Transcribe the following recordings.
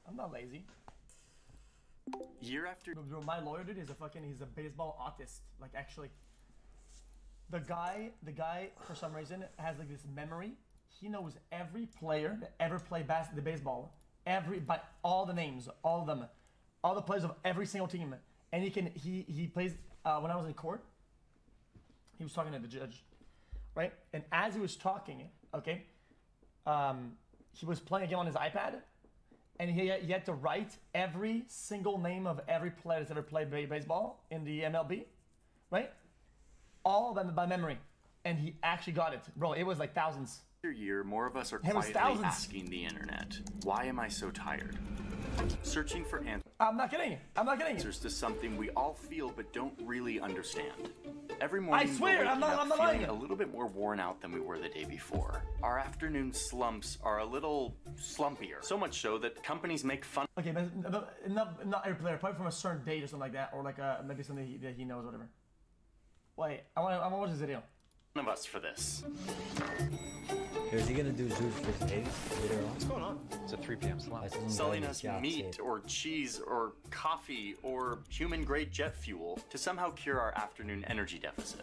I'm not lazy. Year after My lawyer dude is he's a baseball autist. Like actually, the guy for some reason has like this memory. He knows every player that ever played the baseball, by all the names, all of them, all the players of every single team, and he plays. When I was in court, he was talking to the judge, right? And as he was talking, okay, he was playing a game on his iPad. And he had to write every single name of every player that's ever played baseball in the MLB, right? All of them by memory. And he actually got it. Bro, it was like thousands. year, more of us are quietly asking the internet, why am I so tired? Searching for I'm not kidding. answers to something we all feel but don't really understand. Every morning, I swear, I'm not feeling lying. a little bit more worn out than we were the day before. Our afternoon slumps are a little slumpier. So much so that companies make fun. Okay, but not every player. Probably from a certain date or something like that, or like maybe something that he knows, whatever. Wait, I want to watch this video. Of us for this. Is he gonna do Zeus versus Hades later on? What's going on? It's a 3 p.m. slot. Selling us meat or cheese or coffee or human-grade jet fuel to somehow cure our afternoon energy deficit.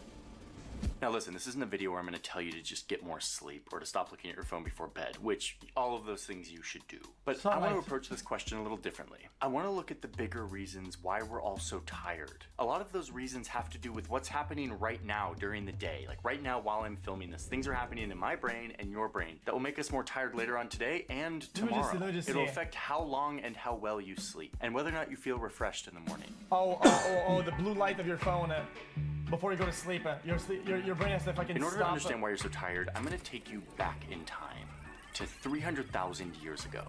Now listen, this isn't a video where I'm going to tell you to just get more sleep or to stop looking at your phone before bed, which all of those things you should do. But I want to approach this question a little differently. I want to look at the bigger reasons why we're all so tired. A lot of those reasons have to do with what's happening right now during the day. Like right now while I'm filming this, things are happening in my brain and your brain that will make us more tired later on today and tomorrow. It'll affect how long and how well you sleep and whether or not you feel refreshed in the morning. Oh, the blue light of your phone. Before you go to sleep, your brain has to fucking In order stop. to understand why you're so tired, I'm going to take you back in time to 300,000 years ago.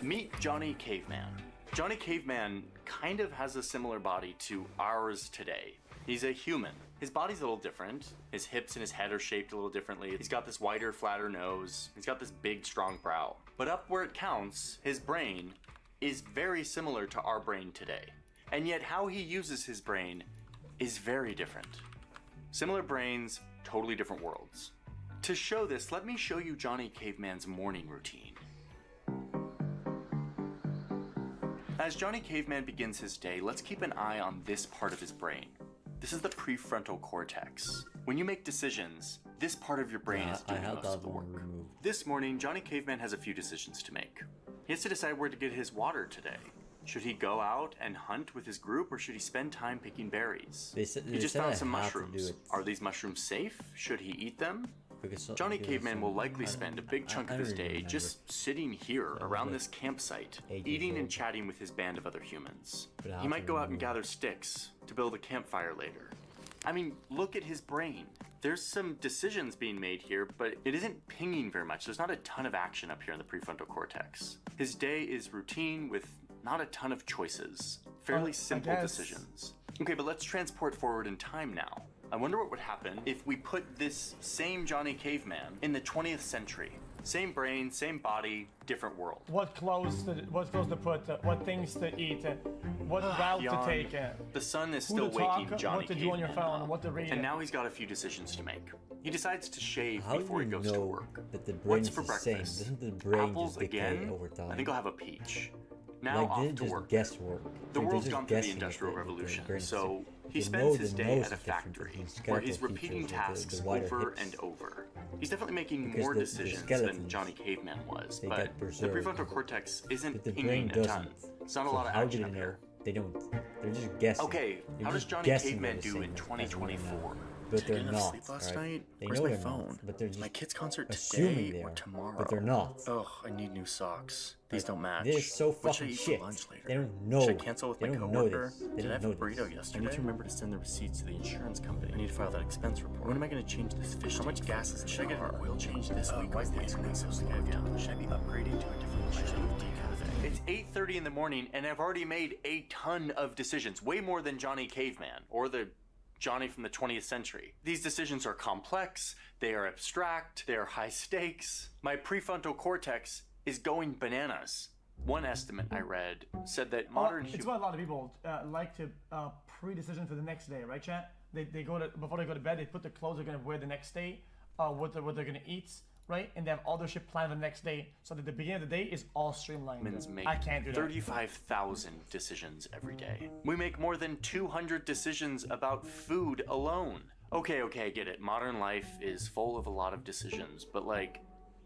Meet Johnny Caveman. Johnny Caveman kind of has a similar body to ours today. He's a human. His body's a little different. His hips and his head are shaped a little differently. He's got this wider, flatter nose. He's got this big, strong brow. But up where it counts, his brain is very similar to our brain today. And yet how he uses his brain is very different. Similar brains, totally different worlds. To show this, let me show you Johnny Caveman's morning routine. As Johnny Caveman begins his day, let's keep an eye on this part of his brain. This is the prefrontal cortex. When you make decisions, this part of your brain is doing most of the work. This morning, Johnny Caveman has a few decisions to make. He has to decide where to get his water today. Should he go out and hunt with his group, or should he spend time picking berries? He just found some mushrooms. Are these mushrooms safe? Should he eat them? Johnny Caveman will likely spend a big chunk of his day just sitting here around this campsite, eating and chatting with his band of other humans. He might go out and gather sticks to build a campfire later. I mean, look at his brain. There's some decisions being made here, but it isn't pinging very much. There's not a ton of action up here in the prefrontal cortex. His day is routine with not a ton of choices. Fairly simple decisions. Okay, but let's transport forward in time now. I wonder what would happen if we put this same Johnny Caveman in the 20th century. Same brain, same body, different world. What clothes to put, what things to eat, what route to take. The sun is still waking Johnny what to do on your phone, what to read. And now he's got a few decisions to make. He decides to shave before he goes to work. That the What's for breakfast? Doesn't the brain Apples just again? over time? I think I'll have a peach. Now off to work. Guesswork. The world's gone through the Industrial Revolution, so he spends his day at a factory where he's repeating tasks over and over. He's definitely making more decisions than Johnny Caveman was, but the prefrontal cortex isn't pinging a ton. It's not a lot of action up here. They're just guessing. Okay, how does Johnny Caveman do in 2024? But they're not. Sleep last night? They Where's know my they're phone? not, but they're just my kid's concert assuming today they or are, tomorrow. but they're not. Ugh, I need new socks. These don't match. They're so What should I fucking eat for shit. lunch later? They don't know. Should I cancel with They my don't know coworker? this. They Did I don't have a know burrito this. yesterday? I need to remember to send the receipts to the insurance company. I need to file that expense report. When am I going to change this fish? How much gas is it? Should I get an oil change this week? Why is the ice cream so slow down? Should I be upgrading to a different machine? It's 8:30 in the morning, and I've already made a ton of decisions, way more than Johnny Caveman or the Johnny from the 20th century. These decisions are complex, they are abstract, they are high stakes. My prefrontal cortex is going bananas. One estimate I read said that modern it's what a lot of people like to pre-decision for the next day, right, chat? They go to, before they go to bed, they put the clothes they're gonna wear the next day, what they're gonna eat, right? And they have all their shit planned the next day, so that the beginning of the day is all streamlined. Humans make I can't do that. 35,000 decisions every day. We make more than 200 decisions about food alone. Okay, I get it. Modern life is full of a lot of decisions, but like,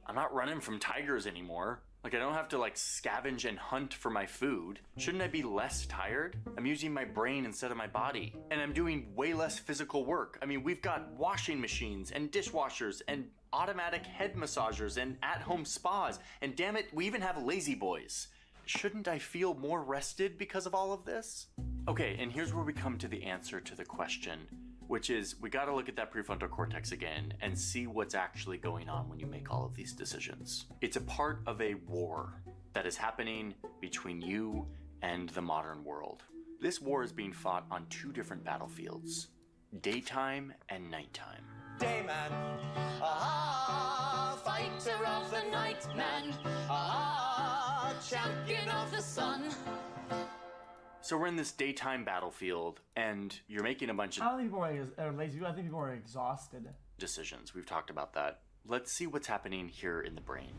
I'm not running from tigers anymore. Like, I don't have to like scavenge and hunt for my food. Shouldn't I be less tired? I'm using my brain instead of my body. And I'm doing way less physical work. I mean, we've got washing machines and dishwashers and automatic head massagers and at-home spas. And damn it, we even have lazy boys. Shouldn't I feel more rested because of all of this? Okay, and here's where we come to the answer to the question, which is we gotta look at that prefrontal cortex again and see what's actually going on when you make all of these decisions. It's a part of a war that is happening between you and the modern world. This war is being fought on two different battlefields, daytime and nighttime. Dayman, fighter of the night man, champion of the sun. So we're in this daytime battlefield, and you're making a bunch I don't of think people are lazy. I think people are exhausted. decisions. We've talked about that. Let's see what's happening here in the brain.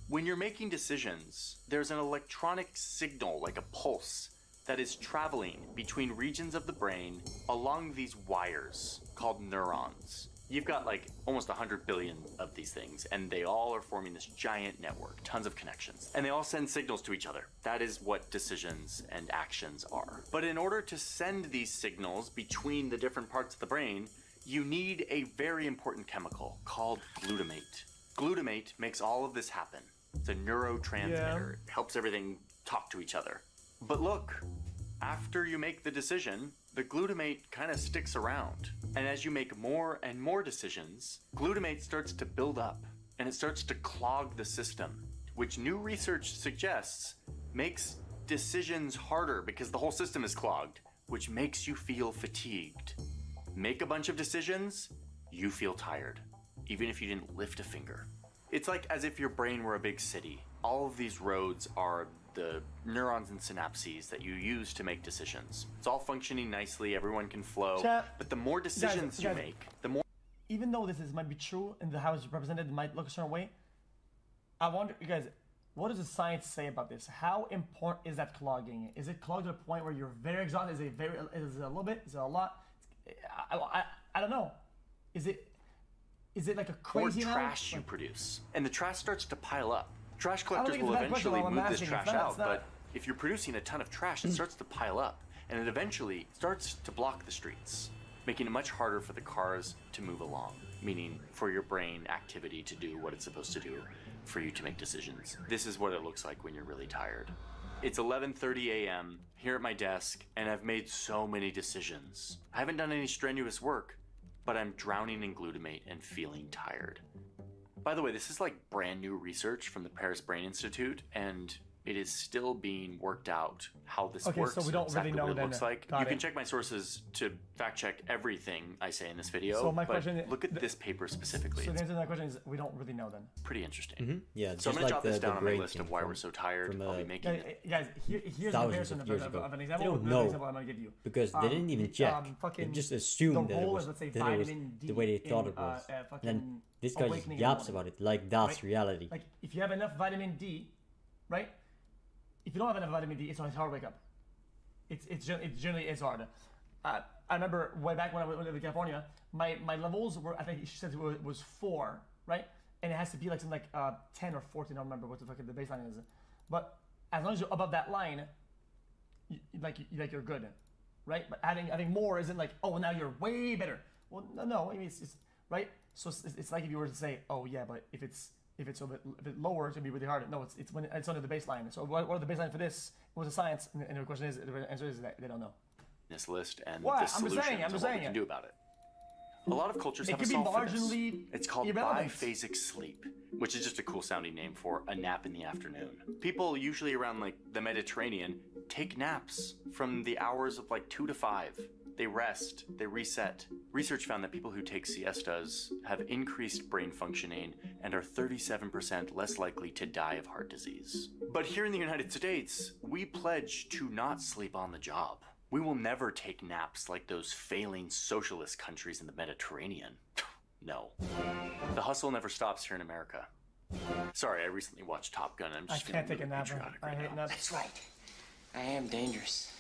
When you're making decisions, there's an electronic signal, like a pulse, that is traveling between regions of the brain along these wires called neurons. You've got like almost 100 billion of these things, and they all are forming this giant network, tons of connections, and they all send signals to each other. That is what decisions and actions are. But in order to send these signals between the different parts of the brain, you need a very important chemical called glutamate. Glutamate makes all of this happen. It's a neurotransmitter. It helps everything talk to each other. But look, after you make the decision, the glutamate kind of sticks around. And as you make more and more decisions, glutamate starts to build up and it starts to clog the system, which new research suggests makes decisions harder because the whole system is clogged, which makes you feel fatigued. Make a bunch of decisions, you feel tired, even if you didn't lift a finger. It's like as if your brain were a big city. All of these roads are the neurons and synapses that you use to make decisions. It's all functioning nicely, everyone can flow, but the more decisions you make, the more... Even though might be true and the how it's represented might look a certain way, I wonder, you guys, what does the science say about this? How important is that clogging? Is it clogged to the point where you're very exhausted? Is it a little bit? Is it a lot? I don't know. Is it like a crazy more trash you produce, and the trash starts to pile up. Trash collectors will eventually move this trash out, but if you're producing a ton of trash, it starts to pile up, and it eventually starts to block the streets, making it much harder for the cars to move along, meaning for your brain activity to do what it's supposed to do, for you to make decisions. This is what it looks like when you're really tired. It's 11:30 a.m. here at my desk, and I've made so many decisions. I haven't done any strenuous work, but I'm drowning in glutamate and feeling tired. By the way, this is like brand new research from the Paris Brain Institute, and it is still being worked out how this works. So we don't exactly really know what it then. looks like. You can check my sources to fact check everything I say in this video. So my question, look at this paper specifically. So the answer to that question is we don't really know then. Pretty interesting. Mm-hmm. Yeah, so I'm gonna jot this down on my list of why we're so tired. I'll be making it. Guys, here's a comparison of an example. They don't know I'm gonna give you because they didn't even check. They just assumed that it was, the way they thought it was. And this guy just yaps about it like that's reality. Like if you have enough vitamin D, right? If you don't have enough vitamin D, it's hard to wake up. It generally is hard. I remember way back when I went to California, my levels were, I think she said it was 4, right? And it has to be like something like 10 or 14. I don't remember what the fucking the baseline is. But as long as you're above that line, you're good, right? But having more isn't like, oh, now you're way better. Well, no. I mean, it's right. So it's like if you were to say, oh yeah, but if it's a bit lower, it's gonna be really hard. No, it's when it's under the baseline. So what are the baseline for this? What's the science? And the question is, the answer is that they don't know. This list and what? the solutions and what we can do about it. A lot of cultures have a solve for this. It's called biphasic sleep, which is just a cool sounding name for a nap in the afternoon. People usually around like the Mediterranean take naps from the hours of like 2 to 5. They rest, they reset. Research found that people who take siestas have increased brain functioning and are 37% less likely to die of heart disease. But here in the United States, we pledge to not sleep on the job. We will never take naps like those failing socialist countries in the Mediterranean. No. The hustle never stops here in America. Sorry, I recently watched Top Gun. I'm just I can't take a nap. I hate naps. That's right. I am dangerous.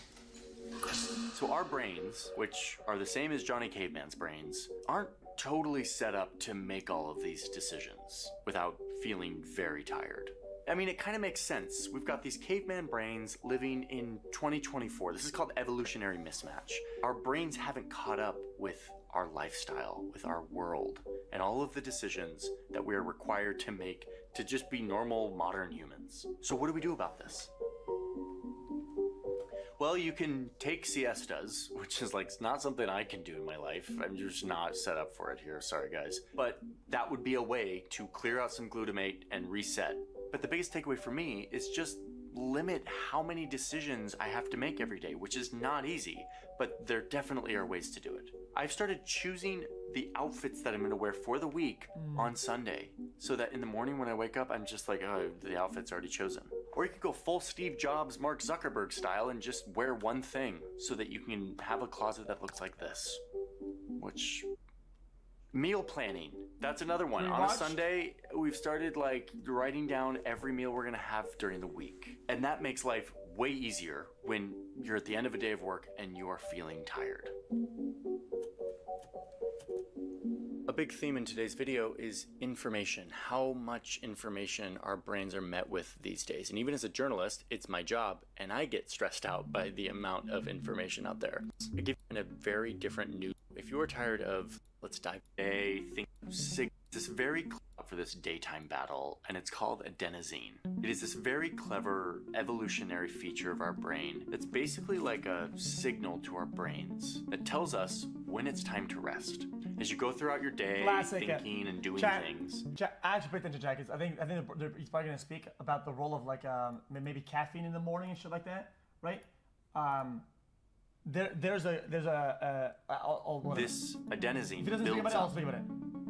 So our brains, which are the same as Johnny Caveman's brains, aren't totally set up to make all of these decisions without feeling very tired. I mean, it kind of makes sense. We've got these caveman brains living in 2024. This is called evolutionary mismatch. Our brains haven't caught up with our lifestyle, with our world, and all of the decisions that we are required to make to just be normal modern humans. So what do we do about this? Well, you can take siestas, which is like not something I can do in my life. I'm just not set up for it here. Sorry, guys. But that would be a way to clear out some glutamate and reset. But the biggest takeaway for me is just limit how many decisions I have to make every day, which is not easy, but there definitely are ways to do it. I've started choosing the outfits that I'm going to wear for the week on Sunday, so that in the morning when I wake up, I'm just like, oh, the outfit's already chosen. Or you could go full Steve Jobs, Mark Zuckerberg style and just wear one thing so that you can have a closet that looks like this. Which... Meal planning. That's another one. On a Sunday, we've started like writing down every meal we're gonna have during the week. And that makes life way easier when you're at the end of a day of work and you are feeling tired. A big theme in today's video is information. How much information our brains are met with these days. And even as a journalist, it's my job, and I get stressed out by the amount of information out there. I give you a very different news. If you are tired of, let's dive think this very clever for this daytime battle, and it's called adenosine. It is this very clever evolutionary feature of our brain that's basically like a signal to our brains that tells us when it's time to rest. As you go throughout your day, thinking and doing things. I actually picked into Jack. I think he's probably gonna speak about the role of like maybe caffeine in the morning and shit like that, right? There's this adenosine builds up,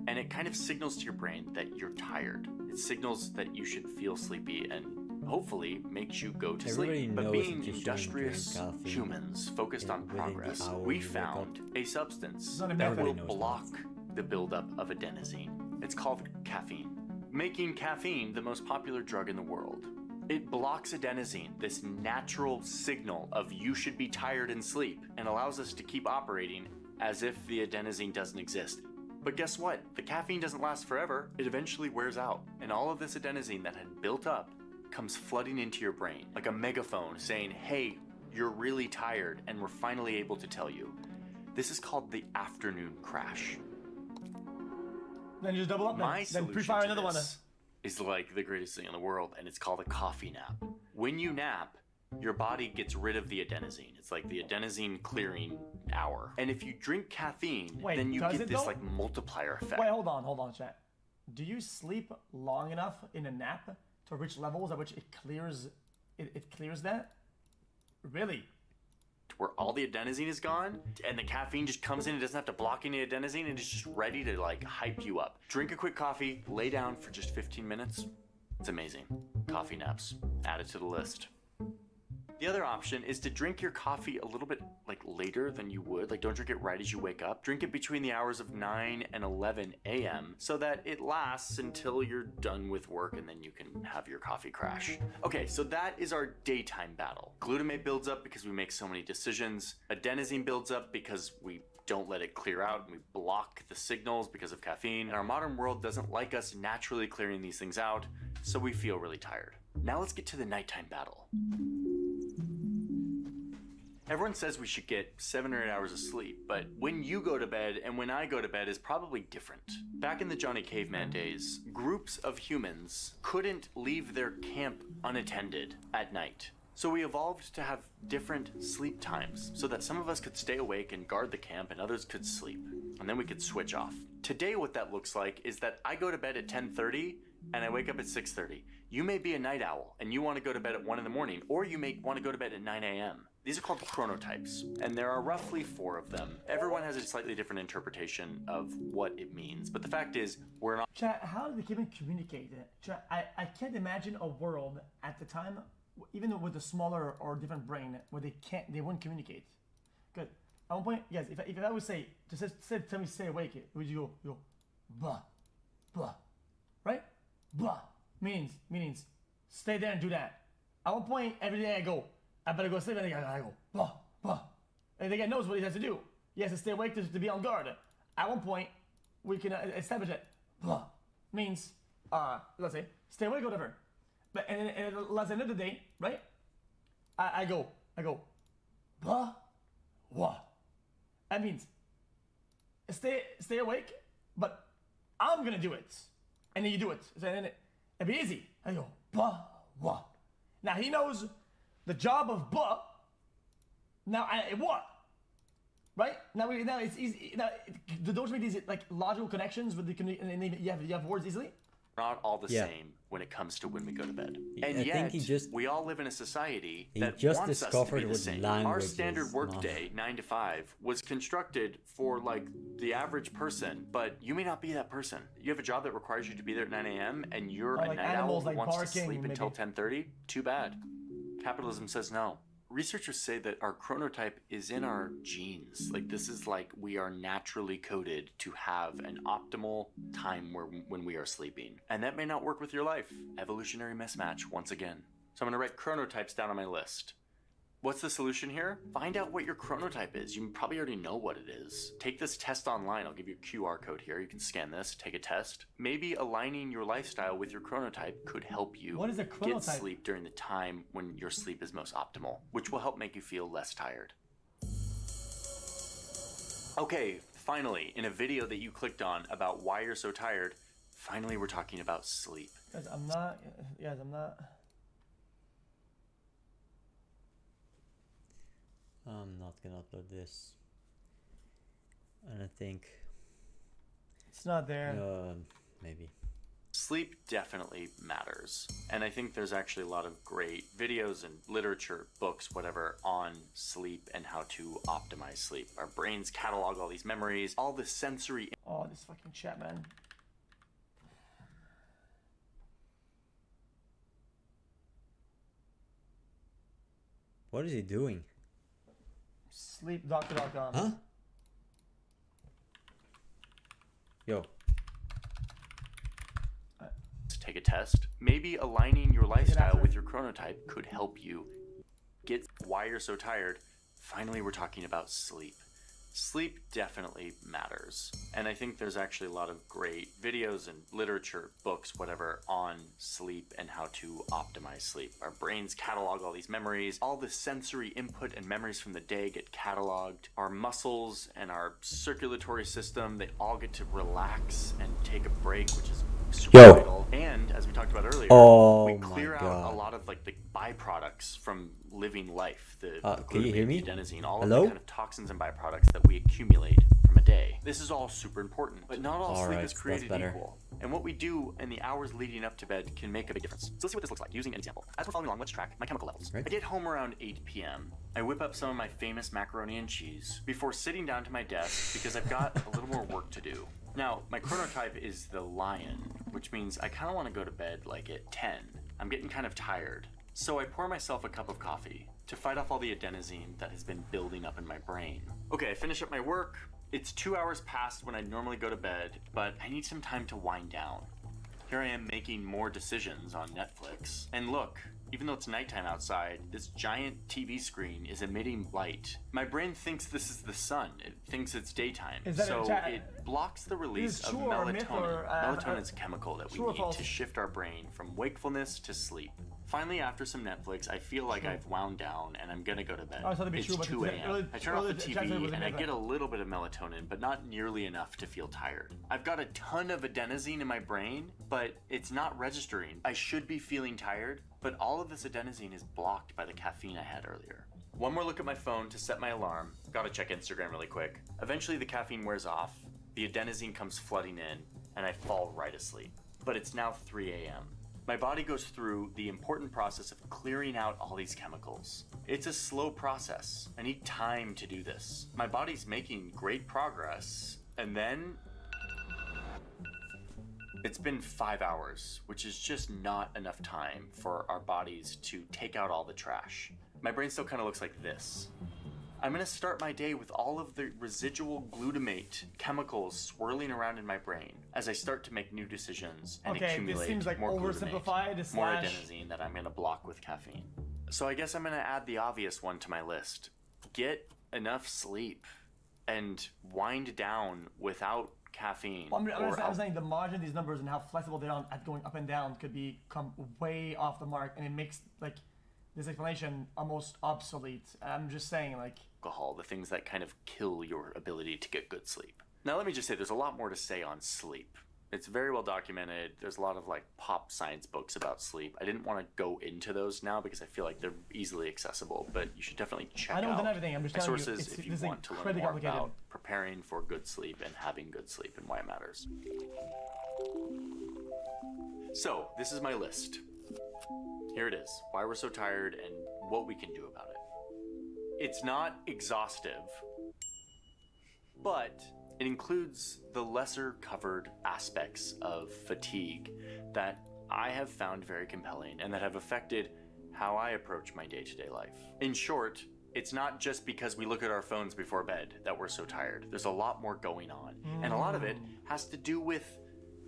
and it kind of signals to your brain that you're tired. It signals that you should feel sleepy and hopefully makes you go to sleep. But being industrious humans focused on progress, we found a substance that will block the buildup of adenosine. It's called caffeine, making caffeine the most popular drug in the world. It blocks adenosine, this natural signal of you should be tired and sleep, and allows us to keep operating as if the adenosine doesn't exist. But guess what? The caffeine doesn't last forever. It eventually wears out, and all of this adenosine that had built up comes flooding into your brain like a megaphone saying, hey, you're really tired, and we're finally able to tell you. This is called the afternoon crash. Then just double up. My then solution pre-fire to another one. This is like the greatest thing in the world, and it's called a coffee nap. When you nap, your body gets rid of the adenosine. It's like the adenosine clearing hour. And if you drink caffeine, then you get this like multiplier effect. Wait, hold on, chat. Do you sleep long enough in a nap to reach levels at which it clears that? Really? Where all the adenosine is gone and the caffeine just comes in, it doesn't have to block any adenosine, and it's just ready to like hype you up. Drink a quick coffee, lay down for just 15 minutes. It's amazing. Coffee naps. Add it to the list. The other option is to drink your coffee a little bit like later than you would. Like, don't drink it right as you wake up. Drink it between the hours of 9 and 11 a.m. so that it lasts until you're done with work, and then you can have your coffee crash. Okay, so that is our daytime battle. Glutamate builds up because we make so many decisions. Adenosine builds up because we don't let it clear out, and we block the signals because of caffeine. And our modern world doesn't like us naturally clearing these things out, so we feel really tired. Now let's get to the nighttime battle. Everyone says we should get 7 or 8 hours of sleep, but when you go to bed and when I go to bed is probably different. Back in the Johnny Caveman days, groups of humans couldn't leave their camp unattended at night. So we evolved to have different sleep times so that some of us could stay awake and guard the camp and others could sleep, and then we could switch off. Today what that looks like is that I go to bed at 10:30 and I wake up at 6:30. You may be a night owl and you want to go to bed at 1 in the morning, or you may want to go to bed at 9 a.m. These are called chronotypes, and there are roughly 4 of them. Everyone has a slightly different interpretation of what it means, but the fact is, we're not— Chat, how do they even communicate it? Chat, I can't imagine a world at the time, even with a smaller or different brain, where they wouldn't communicate. Good. At one point, yes, if I would say, tell me stay awake, would you go, blah, blah, right? Blah means stay there and do that. At one point, every day I go, I better go sleep, and I go, blah, blah. And the guy knows what he has to do. He has to stay awake to be on guard. At one point, we can establish that blah means, let's say, stay awake or whatever. But and at the end of the day, right? I go, blah, wah. That means stay awake, but I'm gonna do it, and then you do it. So then it'll be easy. I go blah, wah. Now he knows the job of blah. Now what? Right? Now it's easy. Now don't you make these like logical connections with and you have words easily? Not all the same when it comes to when we go to bed. And yet, we all live in a society that wants us to be the same. Our standard workday, 9 to 5, was constructed for like the average person, but you may not be that person. You have a job that requires you to be there at 9 a.m. and you're a night owl who wants to sleep until 10:30. Too bad. Capitalism says no. Researchers say that our chronotype is in our genes. Like this is like we are naturally coded to have an optimal time when we are sleeping. And that may not work with your life. Evolutionary mismatch once again. So I'm gonna write chronotypes down on my list. What's the solution here? Find out what your chronotype is. You probably already know what it is. Take this test online. I'll give you a QR code here. You can scan this, take a test. Maybe aligning your lifestyle with your chronotype could help you get sleep during the time when your sleep is most optimal, which will help make you feel less tired. Okay, finally, in a video that you clicked on about why you're so tired, finally we're talking about sleep. Guys, I'm not. I'm not gonna upload this. And I think it's not there. Maybe. Sleep definitely matters. And I think there's actually a lot of great videos and literature, books, whatever, on sleep and how to optimize sleep. Our brains catalog all these memories, all the sensory. Oh, this fucking chat, man. What is he doing? Sleepdoctor.com. Huh? Yo. To take a test. Maybe aligning your lifestyle with your chronotype could help you get why you're so tired. Finally, we're talking about sleep. Sleep definitely matters. And I think there's actually a lot of great videos and literature, books, whatever, on sleep and how to optimize sleep. Our brains catalog all these memories. All the sensory input and memories from the day get cataloged. Our muscles and our circulatory system, they all get to relax and take a break, which is super vital. And as we talked about earlier, we clear out a lot of like the byproducts from living life. The can you hear me? Adenosine, all of the kind of toxins and byproducts that we accumulate from a day. This is all super important, but not all sleep is created equal. And what we do in the hours leading up to bed can make a big difference. So let's see what this looks like using an example. As we're following along, let's track my chemical levels. I get home around 8 p.m. I whip up some of my famous macaroni and cheese before sitting down to my desk because I've got a little more work to do. Now, my chronotype is the lion, which means I kind of want to go to bed like at 10. I'm getting kind of tired. So I pour myself a cup of coffee to fight off all the adenosine that has been building up in my brain. Okay, I finish up my work. It's 2 hours past when I normally go to bed, but I need some time to wind down. Here I am making more decisions on Netflix. And look, even though it's nighttime outside, this giant TV screen is emitting light. My brain thinks this is the sun. It thinks it's daytime. So it blocks the release of melatonin. Melatonin is a chemical that we need to shift our brain from wakefulness to sleep. Finally, after some Netflix, I feel like I've wound down and I'm gonna go to bed. It's 2 a.m. I turn off the TV and I get a little bit of melatonin, but not nearly enough to feel tired. I've got a ton of adenosine in my brain, but it's not registering. I should be feeling tired, but all of this adenosine is blocked by the caffeine I had earlier. One more look at my phone to set my alarm. Gotta check Instagram really quick. Eventually the caffeine wears off, the adenosine comes flooding in, and I fall right asleep. But it's now 3 a.m. My body goes through the important process of clearing out all these chemicals. It's a slow process. I need time to do this. My body's making great progress, and then it's been 5 hours, which is just not enough time for our bodies to take out all the trash. My brain still kind of looks like this. I'm gonna start my day with all of the residual glutamate chemicals swirling around in my brain as I start to make new decisions and accumulate this seems like more oversimplified glutamate, more adenosine that I'm gonna block with caffeine. So I guess I'm gonna add the obvious one to my list. Get enough sleep and wind down without caffeine. Well, I'm saying the margin of these numbers and how flexible they are at going up and down could become way off the mark, and it makes like this explanation almost obsolete. I'm just saying, like, alcohol, the things that kind of kill your ability to get good sleep. Now let me just say there's a lot more to say on sleep. It's very well documented. There's a lot of like pop science books about sleep. I didn't want to go into those now because I feel like they're easily accessible, but you should definitely check out everything. I'm just my telling sources if you want to learn more about preparing for good sleep and having good sleep and why it matters. So this is my list. Here it is, why we're so tired and what we can do about it. It's not exhaustive, but it includes the lesser covered aspects of fatigue that I have found very compelling and that have affected how I approach my day-to-day life. In short, it's not just because we look at our phones before bed that we're so tired. There's a lot more going on, and a lot of it has to do with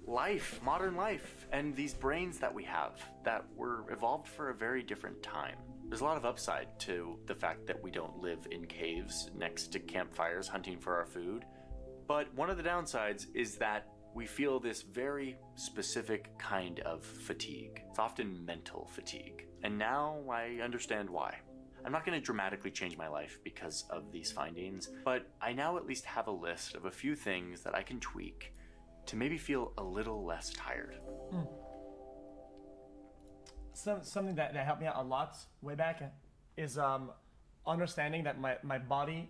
life, modern life, and these brains that we have that were evolved for a very different time. There's a lot of upside to the fact that we don't live in caves next to campfires hunting for our food. But one of the downsides is that we feel this very specific kind of fatigue. It's often mental fatigue. And now I understand why. I'm not going to dramatically change my life because of these findings, but I now at least have a list of a few things that I can tweak to maybe feel a little less tired. Something that helped me out a lot way back is understanding that my body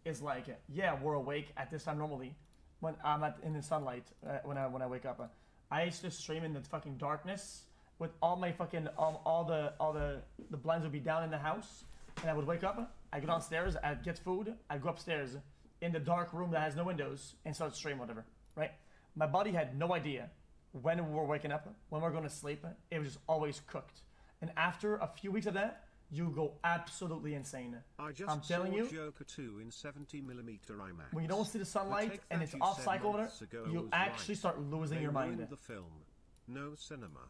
is like, yeah, we're awake at this time normally when I'm in the sunlight when I wake up. I used to stream in the fucking darkness with all my fucking all the blinds would be down in the house, and I would wake up, I go downstairs, I'd get food, I'd go upstairs in the dark room that has no windows and start stream whatever, right? My body had no idea when we were waking up, when we were going to sleep. It was just always cooked. And after a few weeks of that, you go absolutely insane. I'm telling you, Joker 2 in 70mm IMAX. when you don't see the sunlight and it's off cycle over there, you actually start losing your mind. The film. No cinema.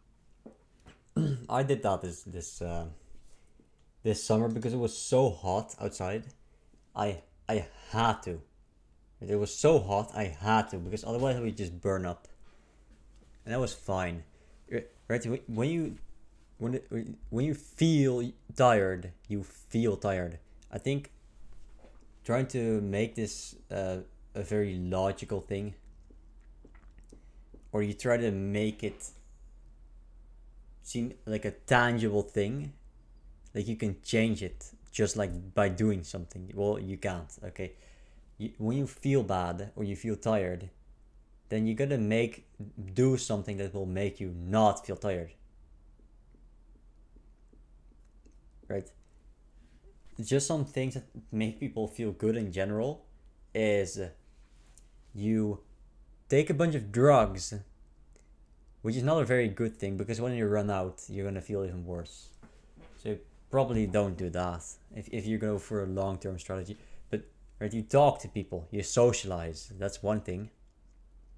I did that this summer because it was so hot outside. I had to. It was so hot, I had to, because otherwise I would just burn up. And that was fine. Right? When you feel tired, you feel tired. I think trying to make this a very logical thing, or you try to make it seem like a tangible thing, like you can change it just like by doing something. Well, you can't, okay? When you feel bad or you feel tired, then you gotta do something that will make you not feel tired. Right? Just some things that make people feel good in general is you take a bunch of drugs, which is not a very good thing because when you run out, you're gonna feel even worse. So probably don't do that if you go for a long-term strategy. But right, you talk to people, you socialize. That's one thing.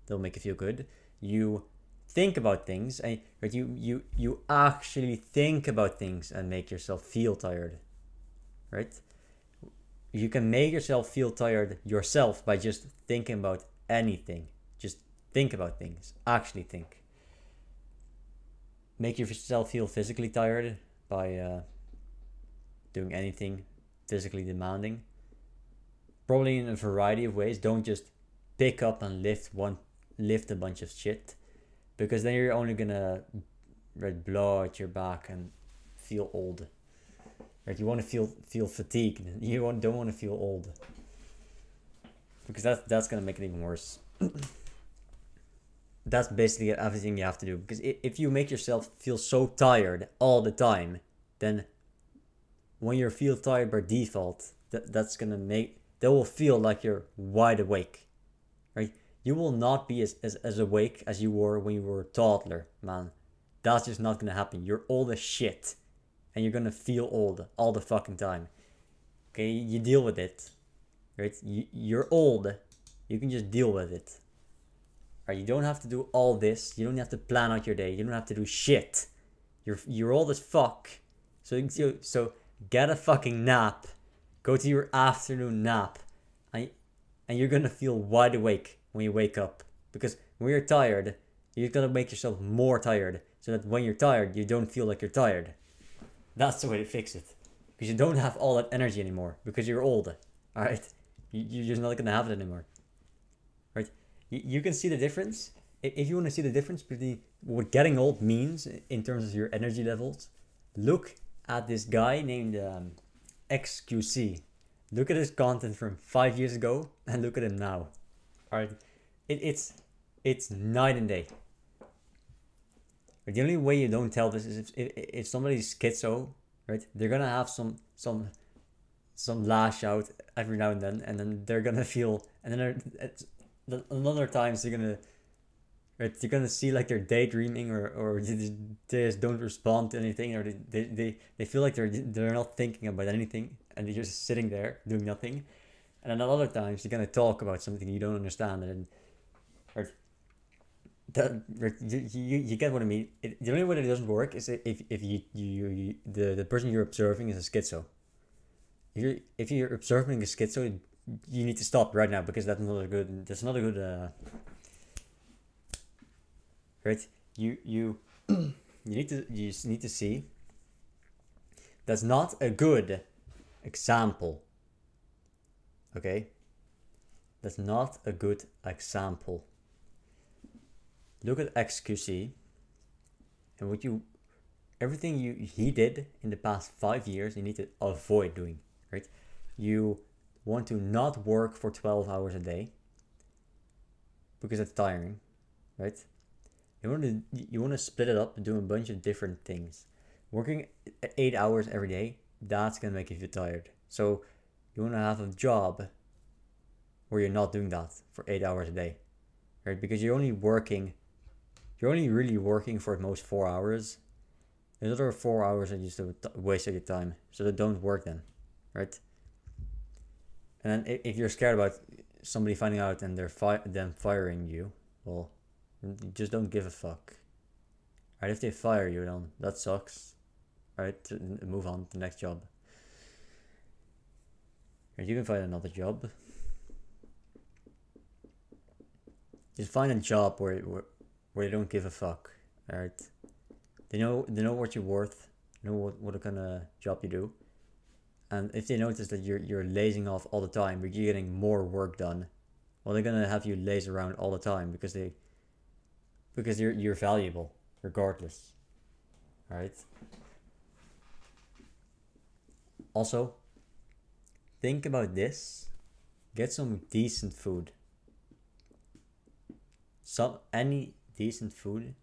That'll make you feel good. You think about things, and right, you actually think about things and make yourself feel tired. Right? You can make yourself feel tired yourself by just thinking about anything. Just think about things. Actually think. Make yourself feel physically tired by doing anything physically demanding. Probably in a variety of ways. Don't just pick up and lift a bunch of shit, because then you're only gonna blow out your back and feel old. Right? You want to feel fatigued. You don't want to feel old, because that's gonna make it even worse. That's basically everything you have to do, because if you make yourself feel so tired all the time, then when you feel tired by default, that will feel like you're wide awake, right? You will not be as awake as you were when you were a toddler, man. That's just not gonna happen. You're old as shit, and you're gonna feel old all the fucking time. Okay, you deal with it. Right? You're old. You can just deal with it. Right? You don't have to do all this. You don't have to plan out your day. You don't have to do shit. You're old as fuck. So get a fucking nap. Go to your afternoon nap. And you're gonna feel wide awake when you wake up. Because when you're tired, you're gonna make yourself more tired. So that when you're tired, you don't feel like you're tired. That's the way to fix it. Because you don't have all that energy anymore. Because you're old. Alright? You're just not gonna have it anymore. Right? You can see the difference. If you want to see the difference between what getting old means in terms of your energy levels, look at this guy named xQc. Look at his content from 5 years ago and look at him now. Alright? It's night and day. The only way you don't tell this is if somebody's schizo, right? They're gonna have some lash out every now and then they're gonna feel, and then another times they're gonna, right? You're gonna see like they're daydreaming or they just don't respond to anything, or they feel like they're not thinking about anything and they're just sitting there doing nothing, and then other times you're gonna talk about something you don't understand and. Right? You get what I mean. The only way that it doesn't work is if the person you're observing is a schizo. If you're observing a schizo, you need to stop right now because that's not a good. Right? You just need to see. That's not a good example. Okay. That's not a good example. Look at xQc and everything he did in the past 5 years, you need to avoid doing, right? You want to not work for 12 hours a day because it's tiring, right? You want to split it up and do a bunch of different things. Working 8 hours every day, that's gonna make you feel tired. So you want to have a job where you're not doing that for 8 hours a day, right? Because you're only really working for at most 4 hours. The other 4 hours are just a waste of your time. So they don't work then, right? And then if you're scared about somebody finding out and them firing you, well, you just don't give a fuck. Right? If they fire you, then that sucks. Right? Move on to the next job. Right? You can find another job. Just find a job where they don't give a fuck. Alright? They know what you're worth. They know what kind of job you do. And if they notice that you're lazing off all the time, but you're getting more work done, well, they're gonna have you laze around all the time because you're valuable regardless. Alright? Also, think about this. Get some decent food. Any decent food.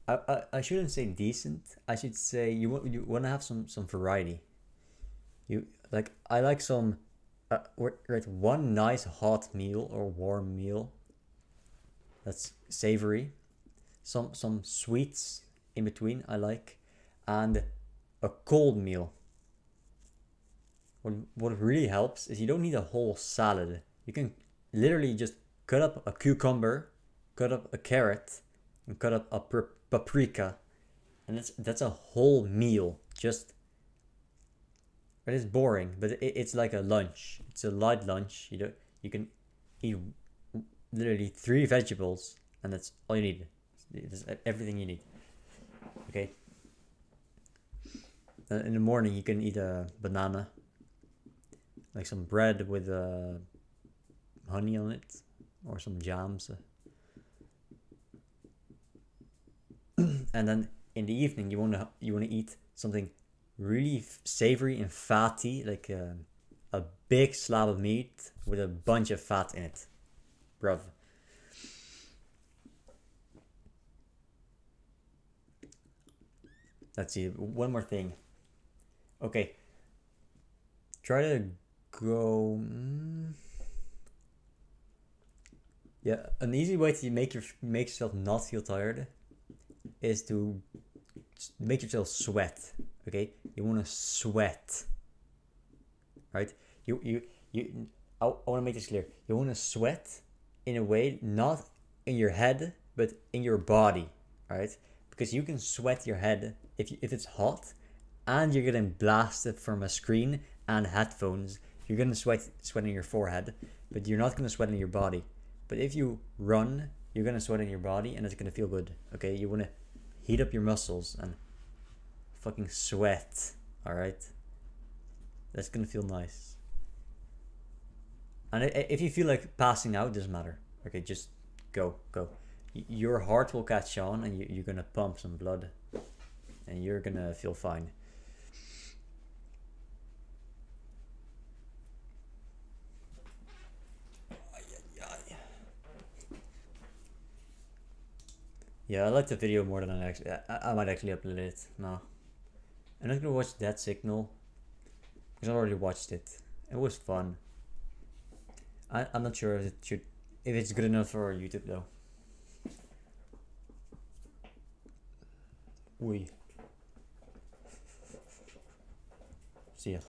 I shouldn't say decent. I should say you want to have some variety. I like some right, one nice hot meal or warm meal that's savory. Some sweets in between I like, and a cold meal. What really helps is you don't need a whole salad. You can literally just cut up a cucumber, cut up a carrot, and cut up a paprika, and that's a whole meal. Just, it is boring, but it's like a lunch. It's a light lunch. You can eat literally 3 vegetables, and that's all you need. That's everything you need. Okay. In the morning, you can eat a banana, like some bread with honey on it, or some jams. And then in the evening, you wanna eat something really savory and fatty, like a big slab of meat with a bunch of fat in it, bruv. Let's see, one more thing. Okay, try to go. Yeah, an easy way to make yourself not feel tired is to make yourself sweat. Okay, you want to sweat. right? I want to make this clear. You want to sweat in a way, not in your head, but in your body, right? Because you can sweat your head if it's hot, and you're getting blasted from a screen and headphones. You're gonna sweat in your forehead, but you're not gonna sweat in your body. But if you run, you're gonna sweat in your body, and it's gonna feel good. Okay, you wanna heat up your muscles and fucking sweat. All right, that's gonna feel nice. And if you feel like passing out, doesn't matter. Okay, just go. Your heart will catch on, and you're gonna pump some blood, and you're gonna feel fine. Yeah, I like the video more than I might actually upload it. No, I'm not gonna watch That Signal because I already watched it. It was fun. I'm not sure if it's good enough for YouTube though. Oui.